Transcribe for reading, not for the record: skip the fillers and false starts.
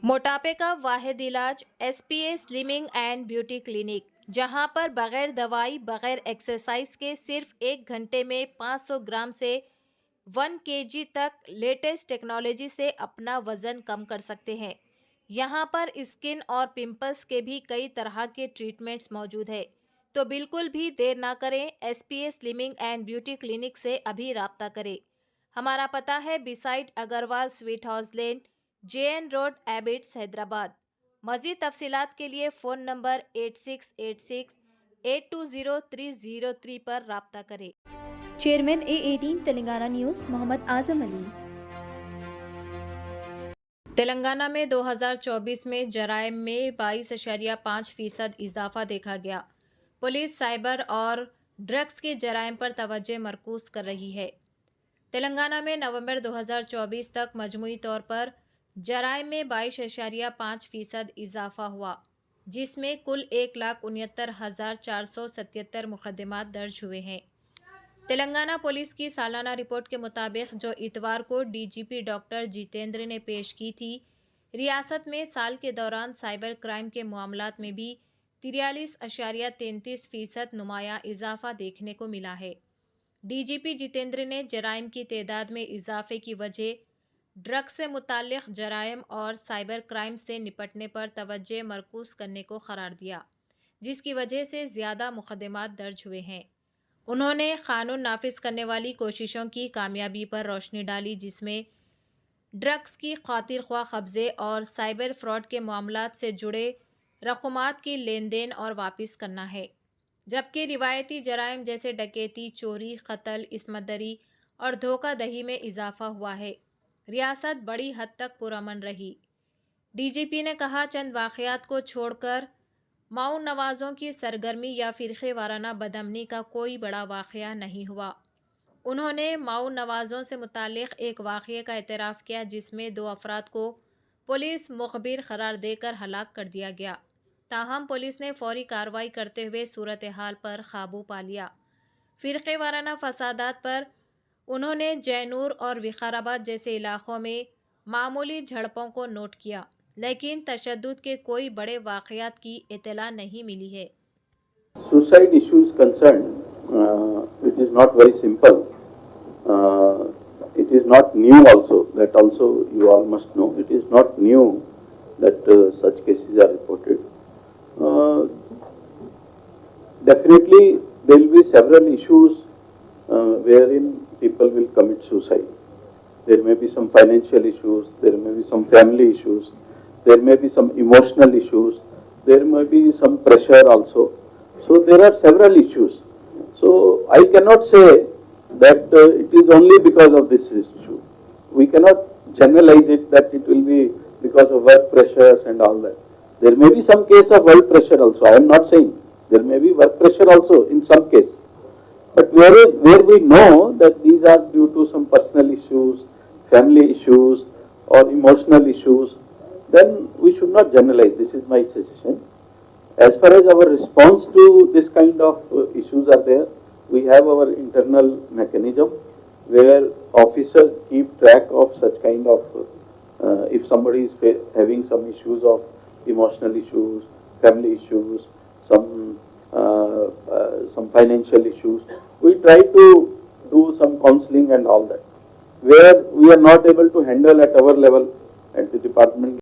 موٹاپے کا واحد علاج SPA slimming and beauty clinic, جہاں پر بغیر دوائی بغیر ایکسرسائز کے صرف 1 گھنٹے میں 500 گرام سے 1 kg تک لیٹسٹ ٹیکنالوجی سے اپنا وزن کم کر سکتے ہیں۔ یہاں پر اسکن اور پمپلز کے بھی کئی طرح کے ٹریٹمنٹس موجود ہیں، تو بالکل بھی دیر نہ کریں، SPA slimming and beauty clinic سے ابھی رابطہ کریں۔ ہمارا پتہ ہے بیسائڈ اگروال سویٹ ہاؤس لین، JN روڈ، ایبٹس، حیدرآباد۔ مزید تفصیلات کے لیے فون نمبر 8686820303 پر رابطہ کریں۔ Chairman A18 Telangana news Muhammad Azam علی۔ تلنگانہ میں 2024 میں جرائم میں 22.5% اضافہ دیکھا گیا۔ پولیس سائبر اور ڈرگس کے جرائم پر توجہ مرکوز کر رہی ہے۔ تلنگانہ میں نومبر 2024 تک مجموعی طور پر جرائم میں 22.5% اضافہ ہوا، جس میں کل 1,69,477 مقدمات درج ہوئے ہیں۔ تلنگانہ پولیس کی سالانہ رپورٹ کے مطابق، جو اتوار کو DGP ڈاکٹر جتیندر نے پیش کی تھی، ریاست میں سال کے دوران سائبر کرائم کے معاملات میں بھی 43.33% نمایاں اضافہ دیکھنے کو ملا ہے۔ DGP جتیندر نے جرائم کی تعداد میں اضافے کی وجہ ڈرگس سے متعلق جرائم اور سائبر کرائم سے نپٹنے پر توجہ مرکوز کرنے کو قرار دیا، جس کی وجہ سے زیادہ مقدمات درج ہوئے ہیں۔ انہوں نے قانون نافذ کرنے والی کوششوں کی کامیابی پر روشنی ڈالی، جس میں ڈرگس کی خاطر خواہ قبضے اور سائبر فراڈ کے معاملات سے جڑے رقومات کی لین دین اور واپس کرنا ہے، جبکہ روایتی جرائم جیسے ڈکیتی، چوری، قتل، عصمت دری اور دھوکہ دہی میں اضافہ ہوا ہے۔ ریاست بڑی حد تک پرامن رہی۔ DGP نے کہا، چند واقعات کو چھوڑ کر ماؤں نوازوں کی سرگرمی یا فرقے وارانہ بدامنی کا کوئی بڑا واقعہ نہیں ہوا۔ انہوں نے ماؤں نوازوں سے متعلق ایک واقعے کا اعتراف کیا، جس میں 2 افراد کو پولیس مخبر قرار دے کر ہلاک کر دیا گیا، تاہم پولیس نے فوری کارروائی کرتے ہوئے صورتحال پر قابو پا لیا۔ فرقے وارانہ فسادات پر انہوں نے جینور اور وقار آباد جیسے علاقوں میں معمولی جھڑپوں کو نوٹ کیا، لیکن تشدد کے کوئی بڑے واقعات کی اطلاع نہیں ملی ہے۔ Suicide issues concerned, it is not very simple. It is not new also. That also you all must know. It is not new that such cases are reported. Definitely there will be several issues wherein people will commit suicide. There may be some financial issues, there may be some family issues, there may be some emotional issues, there may be some pressure also. So there are several issues. So I cannot say that it is only because of this issue. We cannot generalize it that it will be because of work pressures and all that. There may be some case of work pressure also. I am not saying. There may be work pressure also in some case. But where we know that these are due to some personal issues, family issues or emotional issues, then we should not generalize. This is my suggestion. As far as our response to this kind of issues are there, we have our internal mechanism where officers keep track of such kind of, if somebody is having some issues of emotional issues, family issues, some financial issues, we try to do some counseling and all that. Where we are not able to handle at our level, at the department